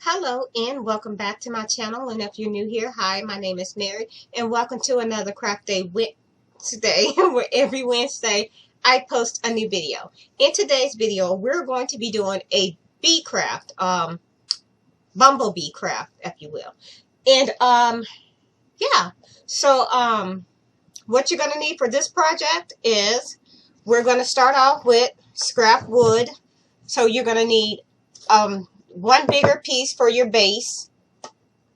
Hello and welcome back to my channel, and if you're new here, hi, my name is Mary and welcome to another craft day today where every Wednesday I post a new video. In today's video we're going to be doing a bee craft, bumblebee craft if you will. And yeah, so what you're going to need for this project is we're going to start off with scrap wood. So you're going to need one bigger piece for your base,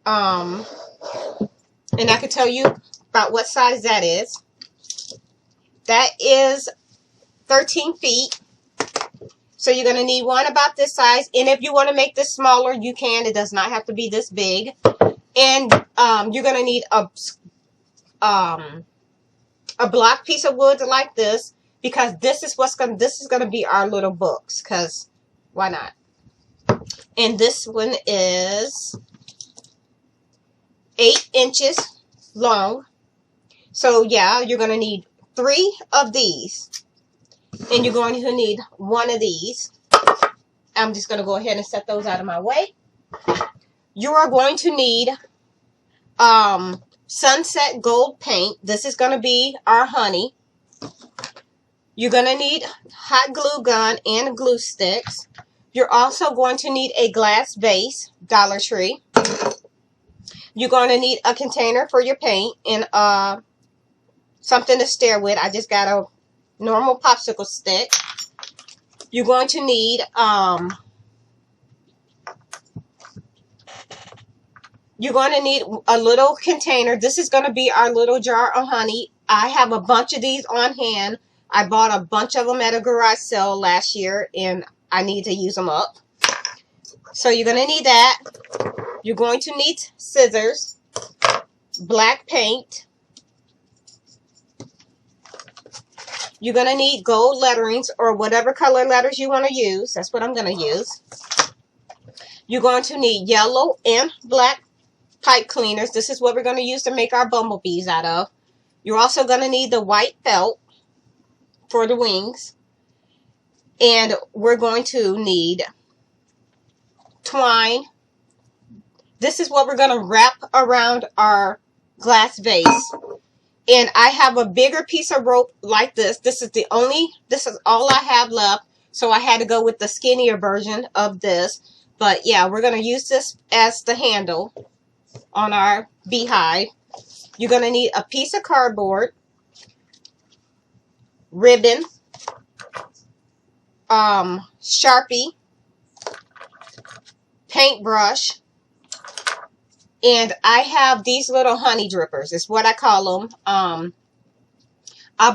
and I can tell you about what size that is. That is 13 feet. So you're going to need one about this size, and if you want to make this smaller, you can. It does not have to be this big. And you're going to need a block piece of wood like this, because this is going to be our little books, because why not? And this one is 8 inches long. So yeah, you're going to need 3 of these. And you're going to need 1 of these. I'm just going to go ahead and set those out of my way. You are going to need sunset gold paint. This is going to be our honey. You're going to need hot glue gun and glue sticks. You're also going to need a glass vase, Dollar Tree. You're going to need a container for your paint and something to stir with. I just got a normal popsicle stick. You're going to need a little container. This is going to be our little jar of honey. I have a bunch of these on hand. I bought a bunch of them at a garage sale last year, and I need to use them up. So you're going to need that. You're going to need scissors, black paint. You're going to need gold letterings or whatever color letters you want to use. That's what I'm going to use. You're going to need yellow and black pipe cleaners. This is what we're going to use to make our bumblebees out of. You're also going to need the white felt for the wings. And we're going to need twine. This is what we're going to wrap around our glass vase. And I have a bigger piece of rope like this. This is all I have left. So I had to go with the skinnier version of this. But yeah, we're going to use this as the handle on our beehive. You're going to need a piece of cardboard, ribbon, Sharpie, paintbrush, and I have these little honey drippers. It's what I call them. I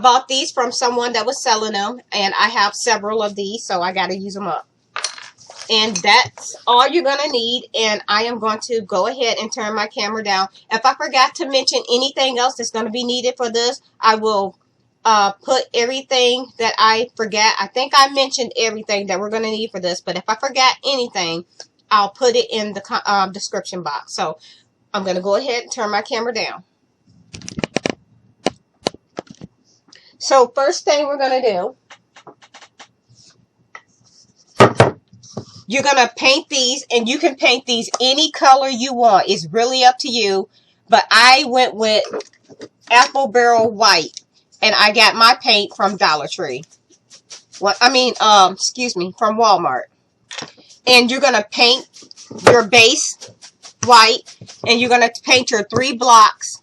bought these from someone that was selling them, and I have several of these, so I got to use them up. And that's all you're going to need, and I am going to go ahead and turn my camera down. If I forgot to mention anything else that's going to be needed for this, I will put everything that I forgot. I think I mentioned everything that we're going to need for this, but if I forgot anything, I'll put it in the description box. So I'm going to go ahead and turn my camera down. So first thing we're going to do, you're going to paint these, and you can paint these any color you want. It's really up to you, but I went with apple barrel white. And I got my paint from Dollar Tree. From Walmart. And you're going to paint your base white. And you're going to paint your 3 blocks.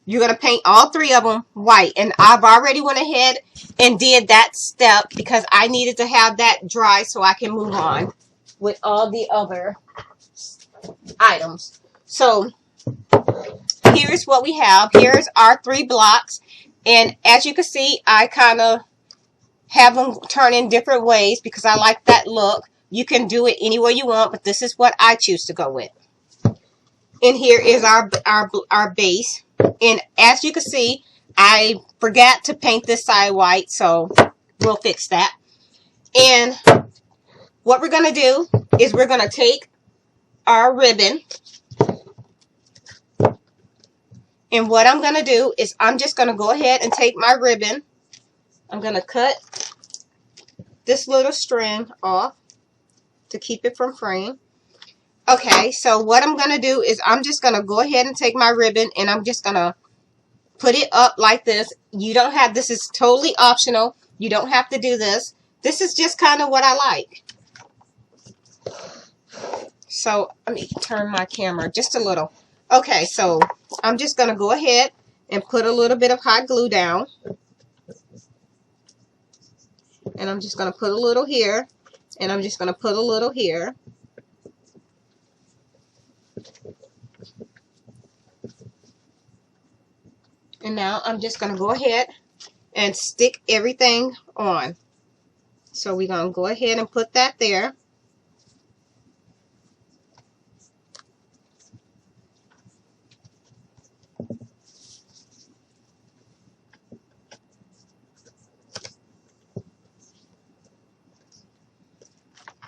You're going to paint all 3 of them white. And I've already went ahead and did that step because I needed to have that dry so I can move on with all the other items. So here's what we have. Here's our 3 blocks. And as you can see, I kind of have them turn in different ways because I like that look. You can do it any way you want, but this is what I choose to go with. And here is our base. And as you can see, I forgot to paint this side white, so we'll fix that. And what we're going to do is we're going to take our ribbon. And what I'm going to do is I'm just going to go ahead and take my ribbon. I'm going to cut this little strand off to keep it from fraying. Okay, so what I'm going to do is I'm just going to go ahead and take my ribbon and I'm just going to put it up like this. You don't have, this is totally optional. You don't have to do this. This is just kind of what I like. So let me turn my camera just a little. Okay, so I'm just going to go ahead and put a little bit of hot glue down. And I'm just going to put a little here. And I'm just going to put a little here. And now I'm just going to go ahead and stick everything on. So we're going to go ahead and put that there.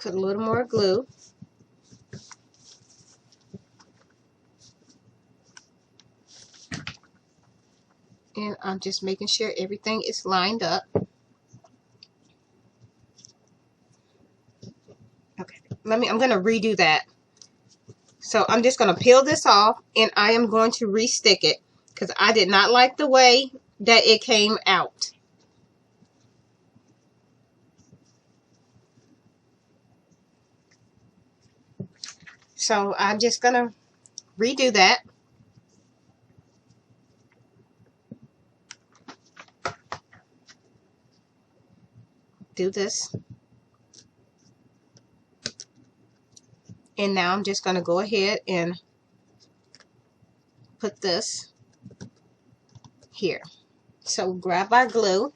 Put a little more glue. And I'm just making sure everything is lined up. Okay, I'm going to redo that. So I'm just going to peel this off and I am going to re-stick it because I did not like the way that it came out. So I'm just going to redo that. Do this. And now I'm just going to go ahead and put this here. So grab our glue.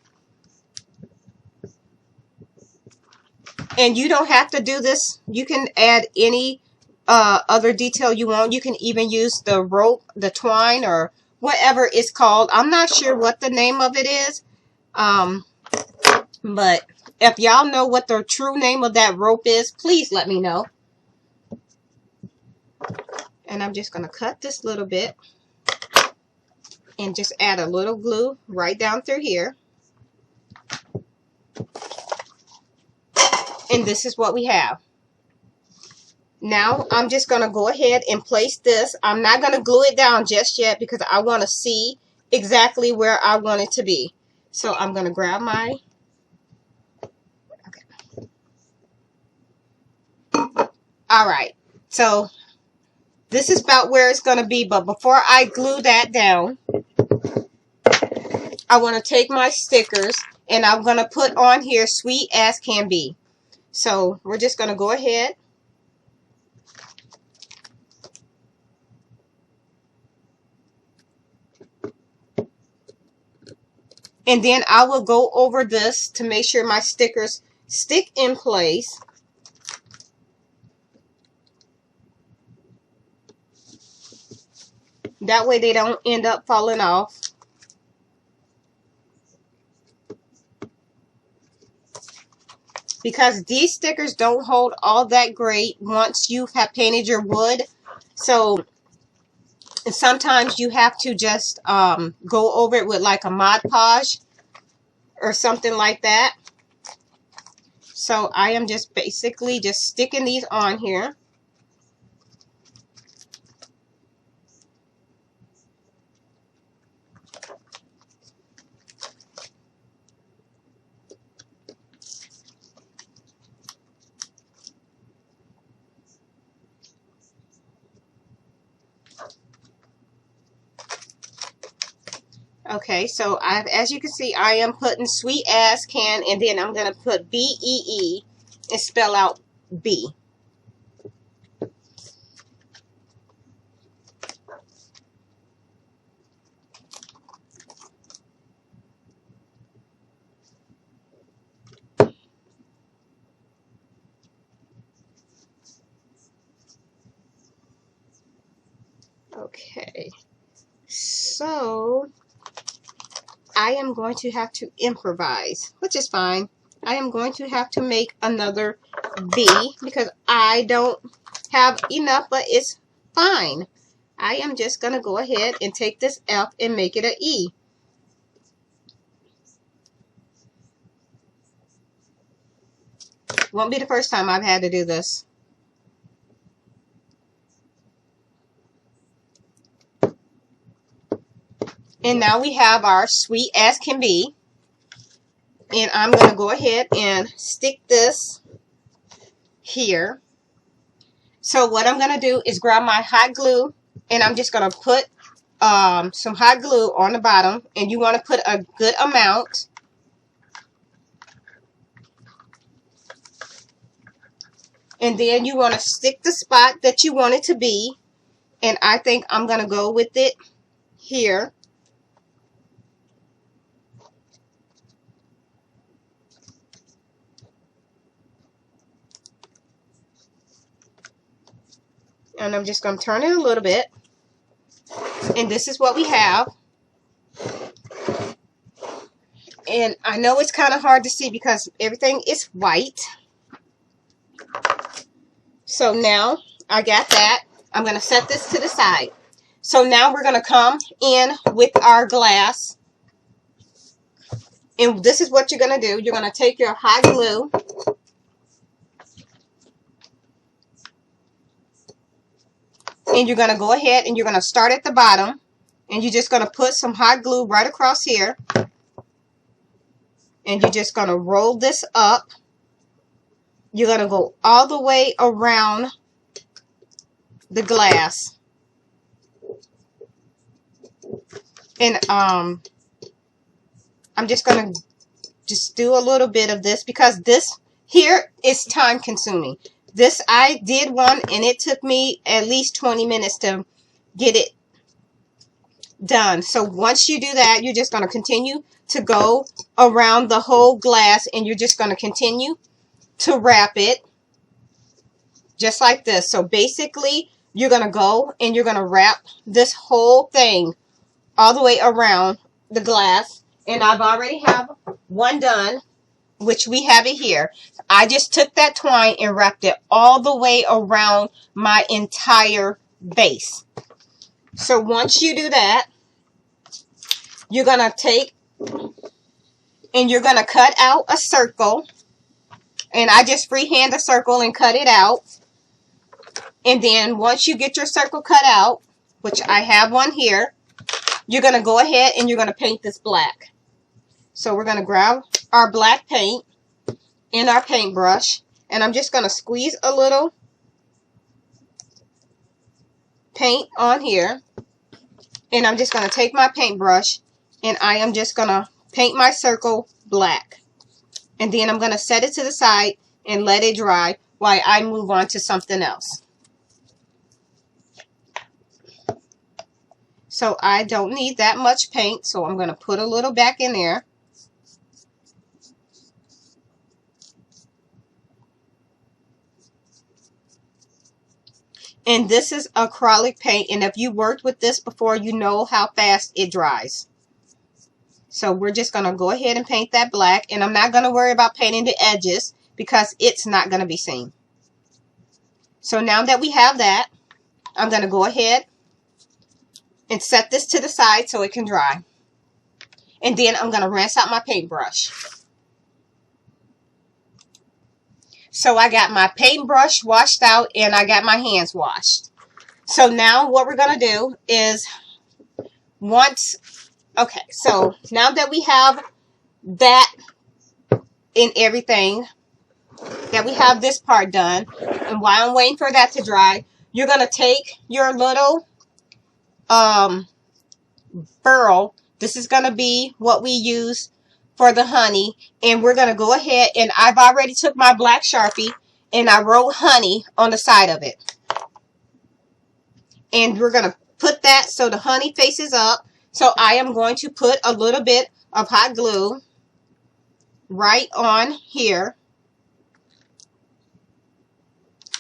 And you don't have to do this. You can add any other detail you want. You can even use the rope, the twine, or whatever it's called. I'm not sure what the name of it is. But if y'all know what the true name of that rope is, please let me know. And I'm just going to cut this little bit and just add a little glue right down through here. And this is what we have. Now I'm just going to go ahead and place this. I'm not going to glue it down just yet because I want to see exactly where I want it to be. So I'm going to grab my... Okay. Alright, so this is about where it's going to be, but before I glue that down, I want to take my stickers and I'm going to put on here Sweet As Can Be. So we're just going to go ahead and then I will go over this to make sure my stickers stick in place. That way they don't end up falling off. Because these stickers don't hold all that great once you have painted your wood. So sometimes you have to just go over it with like a Mod Podge or something like that. So I am just basically just sticking these on here. Okay, so as you can see, I am putting Sweet As Can, and then I'm going to put B-E-E and spell out B. Okay, so I am going to have to improvise, which is fine. I am going to have to make another B because I don't have enough, but it's fine. I am just going to go ahead and take this F and make it an E. Won't be the first time I've had to do this. And now we have our sweet as can be. And I'm going to go ahead and stick this here. So what I'm going to do is grab my hot glue, and I'm just going to put some hot glue on the bottom. And you want to put a good amount. And then you want to stick the spot that you want it to be. And I think I'm going to go with it here. And I'm just going to turn it a little bit. And this is what we have. And I know it's kind of hard to see because everything is white. So now I got that. I'm going to set this to the side. So now we're going to come in with our glass. And this is what you're going to do. You're going to take your hot glue. And you're going to go ahead and you're going to start at the bottom. And you're just going to put some hot glue right across here. And you're just going to roll this up. You're going to go all the way around the glass. And I'm just going to just do a little bit of this because this here is time consuming. This I did one and it took me at least 20 minutes to get it done. So once you do that, you're just going to continue to go around the whole glass and you're just going to continue to wrap it just like this. So basically you're going to go and you're going to wrap this whole thing all the way around the glass. And I've already have one done, which we have it here. I just took that twine and wrapped it all the way around my entire base. So once you do that, you're going to take and you're going to cut out a circle. And I just freehand a circle and cut it out. And then once you get your circle cut out, which I have one here, you're going to go ahead and you're going to paint this black. So we're going to grab our black paint in our paintbrush. And I'm just going to squeeze a little paint on here. And I'm just going to take my paintbrush and I am just going to paint my circle black. And then I'm going to set it to the side and let it dry while I move on to something else. So I don't need that much paint, so I'm going to put a little back in there. And this is acrylic paint, and if you worked with this before, you know how fast it dries. So we're just going to go ahead and paint that black, and I'm not going to worry about painting the edges because it's not going to be seen. So now that we have that, I'm going to go ahead and set this to the side so it can dry. And then I'm going to rinse out my paintbrush. So I got my paintbrush washed out and I got my hands washed. So now what we're going to do is okay, so now that we have that in everything, that we have this part done, and while I'm waiting for that to dry, you're going to take your little burl. This is going to be what we use for the honey, and we're going to go ahead, and I've already took my black Sharpie and I wrote honey on the side of it. And we're going to put that so the honey faces up. So I am going to put a little bit of hot glue right on here.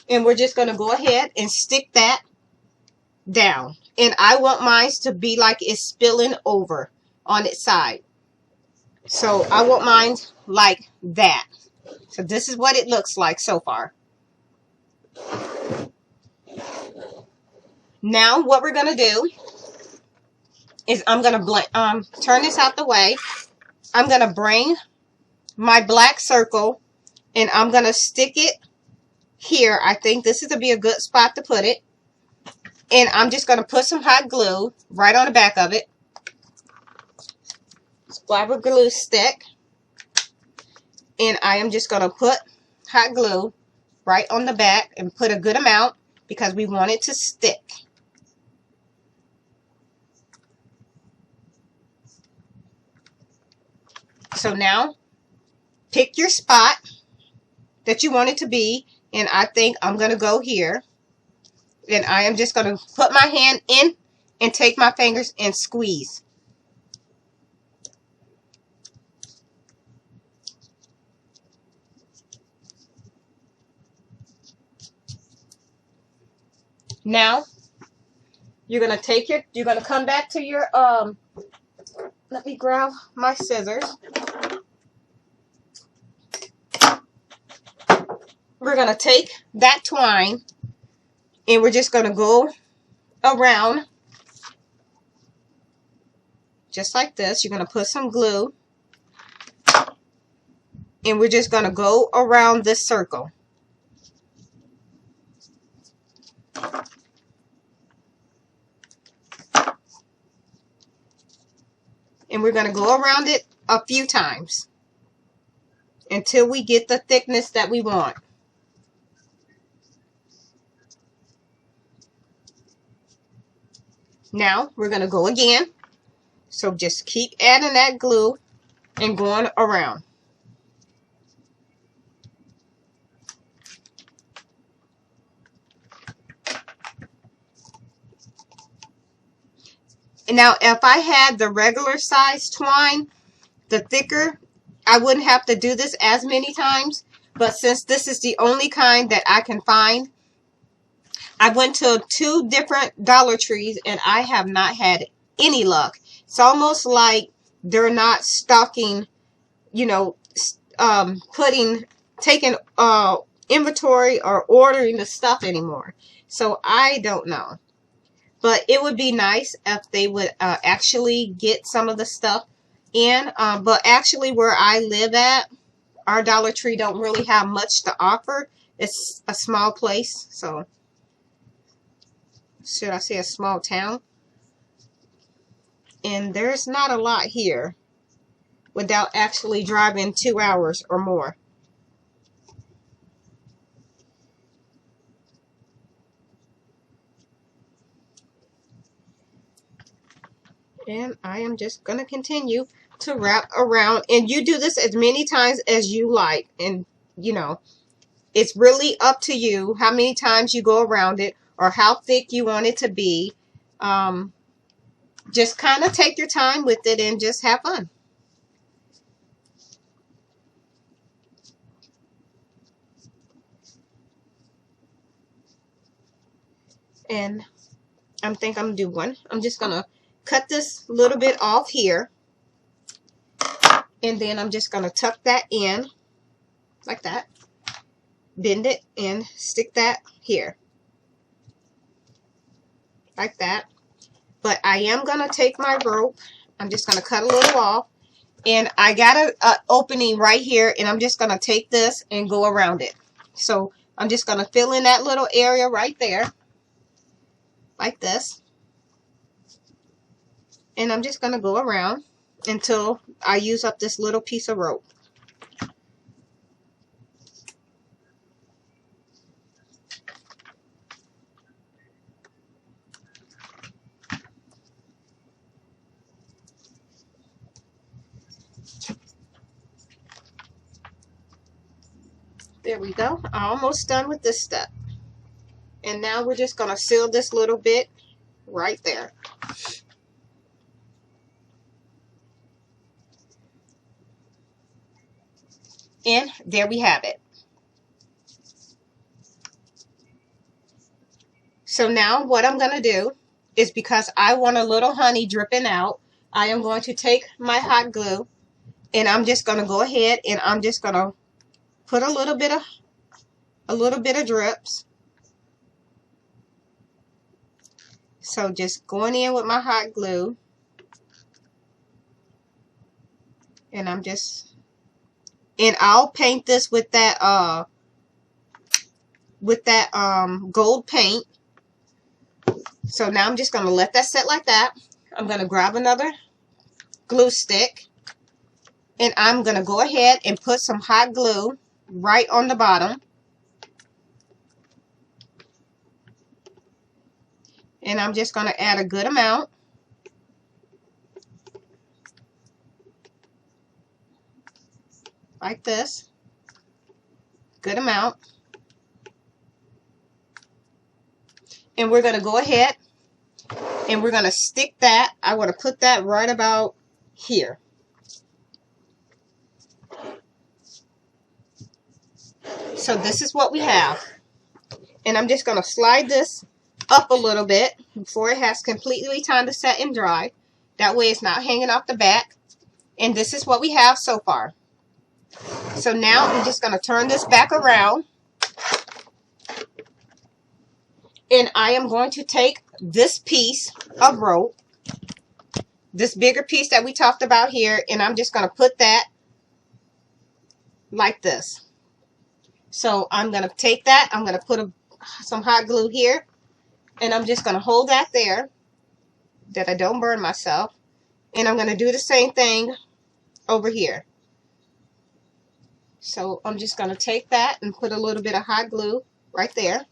And we're just going to go ahead and stick that down. And I want mine to be like it's spilling over on its side. So I want mine like that. So this is what it looks like so far. Now what we're going to do is I'm going to turn this out the way. I'm going to bring my black circle and I'm going to stick it here. I think this is to be a good spot to put it. And I'm just going to put some hot glue right on the back of it. fiber glue stick, and I am just going to put hot glue right on the back and put a good amount because we want it to stick. So now pick your spot that you want it to be, and I think I'm going to go here, and I am just going to put my hand in and take my fingers and squeeze. Now you're going to come back to your let me grab my scissors. We're going to take that twine and we're just going to go around just like this. You're going to put some glue and we're just going to go around this circle. And we're going to go around it a few times until we get the thickness that we want. Now we're going to go again. So just keep adding that glue and going around. And now if I had the regular size twine, the thicker, I wouldn't have to do this as many times. But since this is the only kind that I can find, I went to 2 different Dollar Trees and I have not had any luck. It's almost like they're not stocking, you know, taking inventory or ordering the stuff anymore. So I don't know. But it would be nice if they would actually get some of the stuff in. But actually where I live at, our Dollar Tree don't really have much to offer. It's a small place. So, should I say a small town? And there's not a lot here without actually driving 2 hours or more. And I am just going to continue to wrap around. And you do this as many times as you like. And, you know, it's really up to you how many times you go around it or how thick you want it to be. Just kind of take your time with it and just have fun. And I think I'm going to do one. I'm just going to cut this little bit off here. And then I'm just going to tuck that in like that. Bend it and stick that here. Like that. But I am going to take my rope. I'm just going to cut a little off. And I got an opening right here. And I'm just going to take this and go around it. So I'm just going to fill in that little area right there. Like this. And I'm just going to go around until I use up this little piece of rope. There we go. I'm almost done with this step. And now we're just going to seal this little bit right there. And there we have it. So now what I'm going to do is, because I want a little honey dripping out, I am going to take my hot glue and I'm just going to go ahead and I'm just going to put a little bit of drips. So just going in with my hot glue, and I'll paint this with that gold paint. So now I'm just going to let that set like that. I'm going to grab another glue stick And I'm going to go ahead and put some hot glue right on the bottom. And I'm just going to add a good amount. Like this. Good amount. And we're going to go ahead and we're going to stick that. I want to put that right about here. So this is what we have. And I'm just going to slide this up a little bit before it has completely time to set and dry. That way it's not hanging off the back. And this is what we have so far. So now I'm just going to turn this back around. And I am going to take this piece of rope, this bigger piece that we talked about here, and I'm just going to put that like this. So I'm going to take that, I'm going to put some hot glue here, and I'm just going to hold that there, that I don't burn myself. And I'm going to do the same thing over here. So I'm just going to take that and put a little bit of hot glue right there.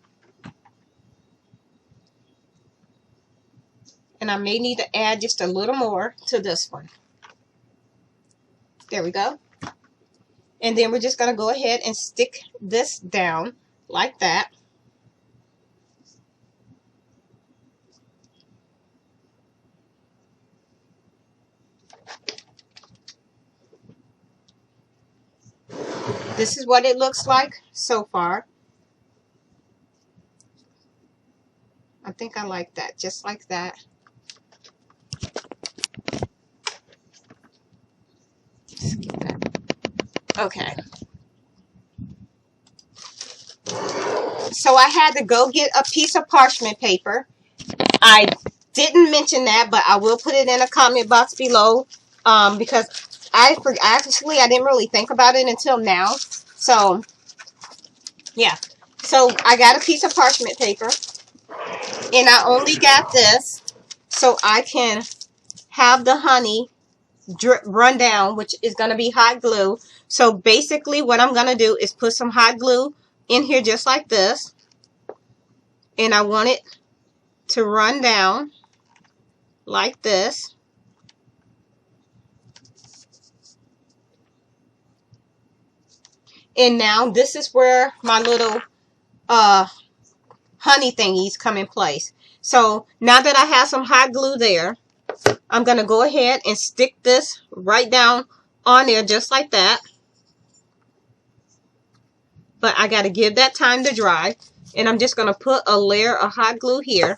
And I may need to add just a little more to this one. There we go. And then we're just going to go ahead and stick this down like that. This is what it looks like so far. I think I like that, just like that. Skip that. Okay. So I had to go get a piece of parchment paper. I didn't mention that, but I will put it in a comment box below because I didn't really think about it until now. So, yeah. So I got a piece of parchment paper, and I only got this so I can have the honey run down, which is going to be hot glue. So basically what I'm going to do is put some hot glue in here just like this, and I want it to run down like this. And now this is where my little honey thingies come in place. So now that I have some hot glue there, I'm going to go ahead and stick this right down on there just like that. But I got to give that time to dry. And I'm just going to put a layer of hot glue here.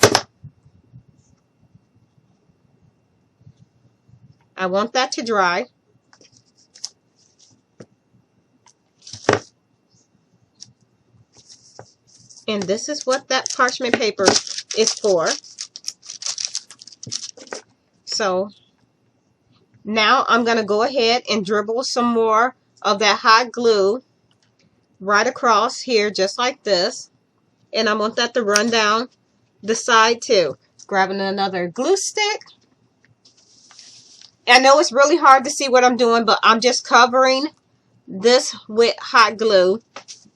I want that to dry. And this is what that parchment paper is for. So now I'm going to go ahead and dribble some more of that hot glue right across here just like this. And I want that to run down the side too. Grabbing another glue stick. I know it's really hard to see what I'm doing, but I'm just covering this with hot glue.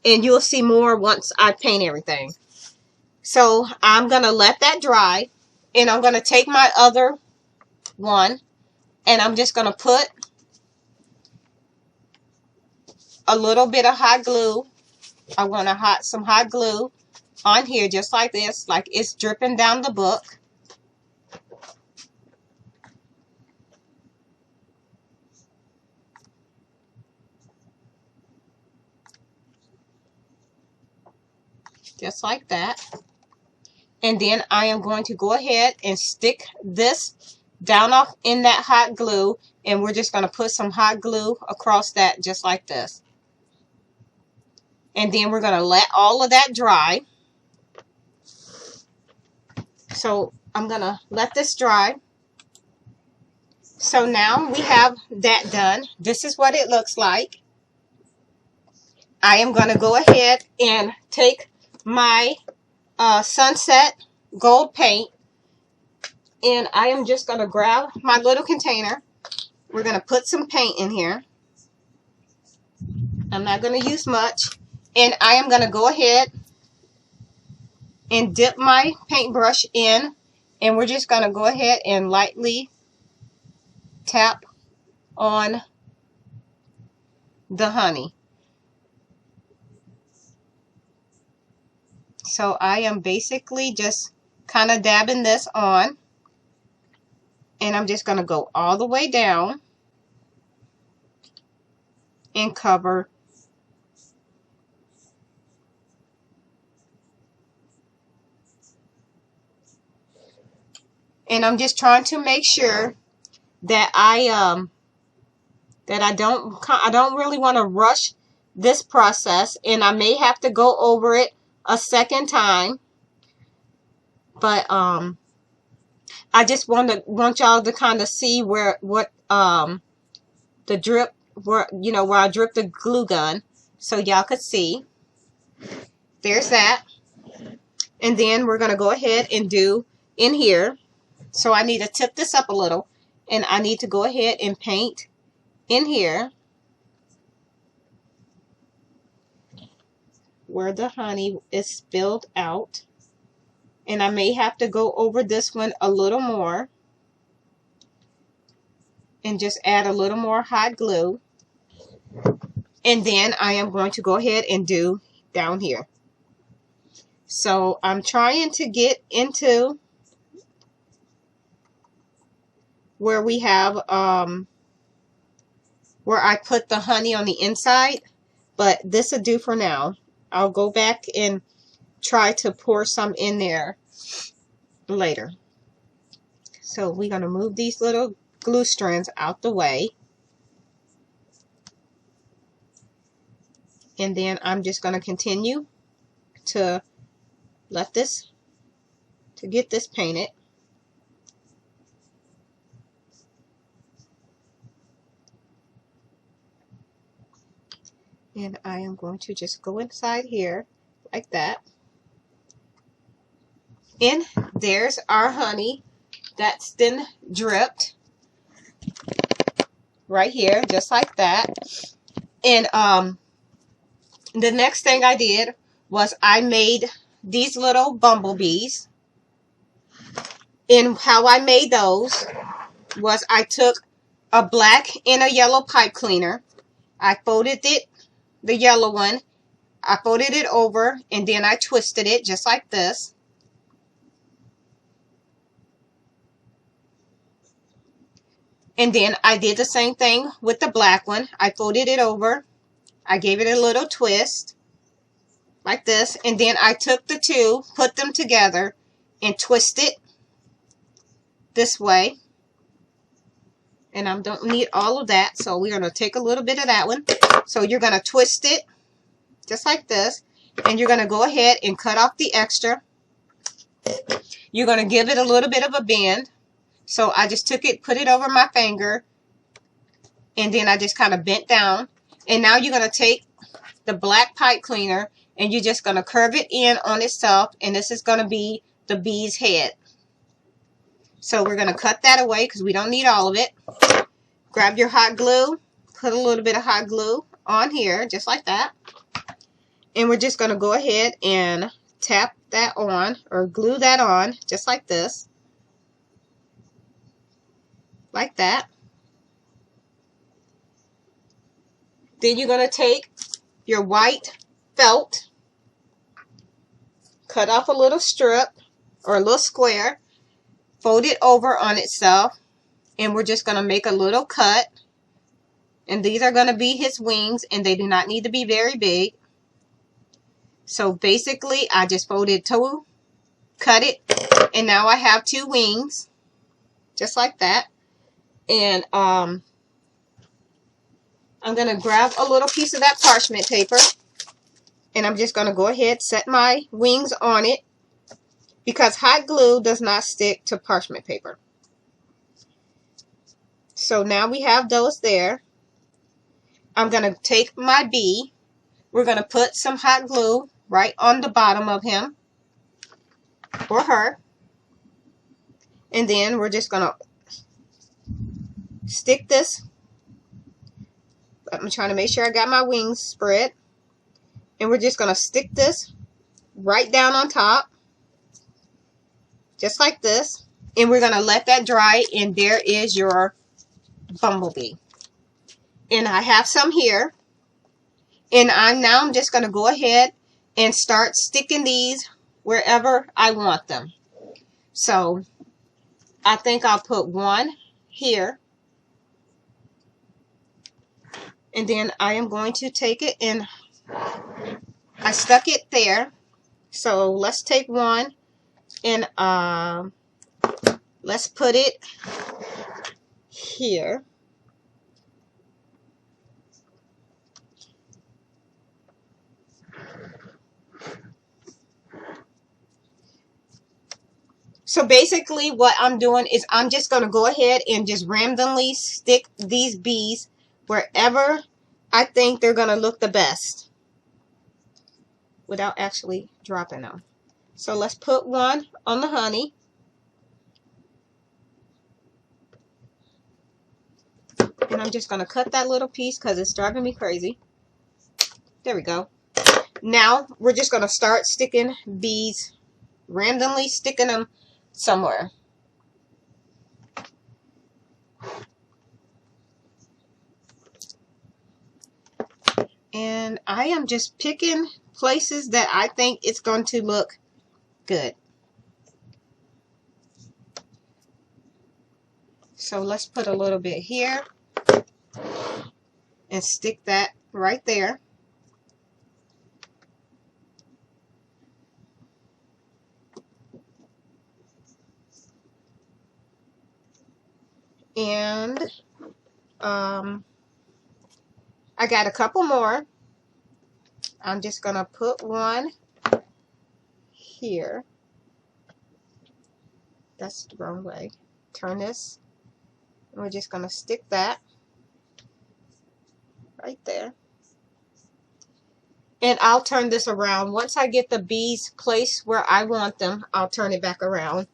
And you'll see more once I paint everything. So I'm going to let that dry. And I'm going to take my other one. And I'm just going to put a little bit of hot glue. I want some hot glue on here just like this. Like it's dripping down the book. Just like that. And then I am going to go ahead and stick this down off in that hot glue. And we're just going to put some hot glue across that just like this. And then we're going to let all of that dry. So I'm going to let this dry. So now we have that done. This is what it looks like. I am going to go ahead and take my sunset gold paint, and I am just going to grab my little container. We're going to put some paint in here. I'm not going to use much. And I am going to go ahead and dip my paintbrush in. And we're just going to go ahead and lightly tap on the honey. So I am basically just kind of dabbing this on. And I'm just going to go all the way down and cover. And I'm just trying to make sure that I don't really want to rush this process, and I may have to go over it a second time. But I just want y'all to kind of see the drip, where I drip the glue gun, so y'all could see. There's that. And then we're going to go ahead and do in here. So I need to tip this up a little, and I need to go ahead and paint in here where the honey is spilled out. And I may have to go over this one a little more and just add a little more hot glue. And then I am going to go ahead and do down here. So I'm trying to get into where we have where I put the honey on the inside, but this will do for now. I'll go back and try to pour some in there later. So we're going to move these little glue strands out the way. And then I'm just going to continue to get this painted. And I am going to just go inside here like that. And there's our honey that's then dripped right here, just like that. And the next thing I did was I made these little bumblebees. And how I made those was I took a black and a yellow pipe cleaner. I folded it, the yellow one, I folded it over, and then I twisted it just like this. And then I did the same thing with the black one. I folded it over. I gave it a little twist like this. And then I took the two, put them together, and twisted this way. And I don't need all of that, so we're going to take a little bit of that one. So you're going to twist it just like this. And you're going to go ahead and cut off the extra. You're going to give it a little bit of a bend. So I just took it, put it over my finger, and then I just kind of bent down. And now you're going to take the black pipe cleaner, and you're just going to curve it in on itself, and this is going to be the bee's head. So we're going to cut that away because we don't need all of it. Grab your hot glue, put a little bit of hot glue on here, just like that. And we're just going to go ahead and tap that on, or glue that on, just like this. Like that. Then you're going to take your white felt, cut off a little strip or a little square, fold it over on itself, and we're just going to make a little cut. And these are going to be his wings, and they do not need to be very big. So basically I just folded two, cut it, and now I have two wings, just like that. And I'm going to grab a little piece of that parchment paper, and I'm just going to go ahead, set my wings on it, because hot glue does not stick to parchment paper. So now we have those there. I'm going to take my bee. We're going to put some hot glue right on the bottom of him or her. And then we're just going to stick this I'm trying to make sure I got my wings spread. And we're just going to stick this right down on top. Just like this. And we're going to let that dry. And there is your bumblebee. And I have some here. And I'm just going to go ahead and start sticking these wherever I want them. So I think I'll put one here. And then I am going to take it and I stuck it there. So let's take one and let's put it here. So basically what I'm doing is I'm just going to go ahead and just randomly stick these bees wherever I think they're going to look the best without actually dropping them. So let's put one on the honey. And I'm just going to cut that little piece because it's driving me crazy. There we go. Now we're just going to start sticking bees, randomly sticking them somewhere. And I am just picking places that I think it's going to look good. So let's put a little bit here and stick that right there. And I got a couple more. I'm just going to put one here. That's the wrong way. Turn this. And we're just going to stick that right there. And I'll turn this around. Once I get the bees placed where I want them, I'll turn it back around.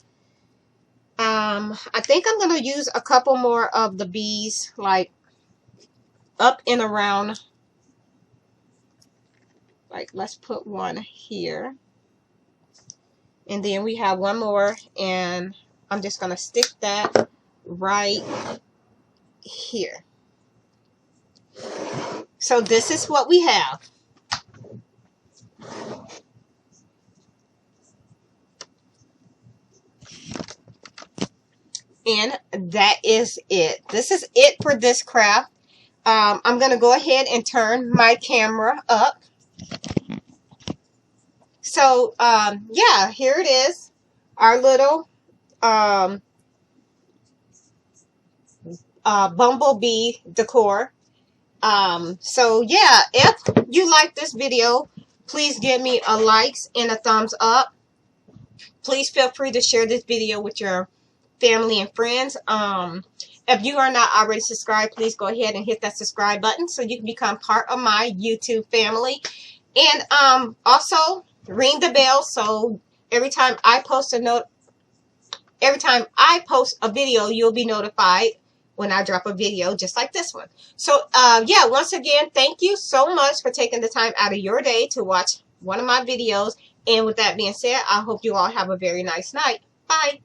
I think I'm going to use a couple more of the bees, like up and around. Like, let's put one here. And then we have one more, and I'm just going to stick that right here. So this is what we have. And that is it. This is it for this craft. I'm going to go ahead and turn my camera up. So, yeah, here it is. Our little bumblebee decor. So, yeah, if you like this video, please give me a like and a thumbs up. Please feel free to share this video with your family and friends. If you are not already subscribed, please go ahead and hit that subscribe button so you can become part of my YouTube family. And also ring the bell so every time I post a video, you'll be notified when I drop a video just like this one. So yeah, once again, thank you so much for taking the time out of your day to watch one of my videos. And with that being said, I hope you all have a very nice night. Bye.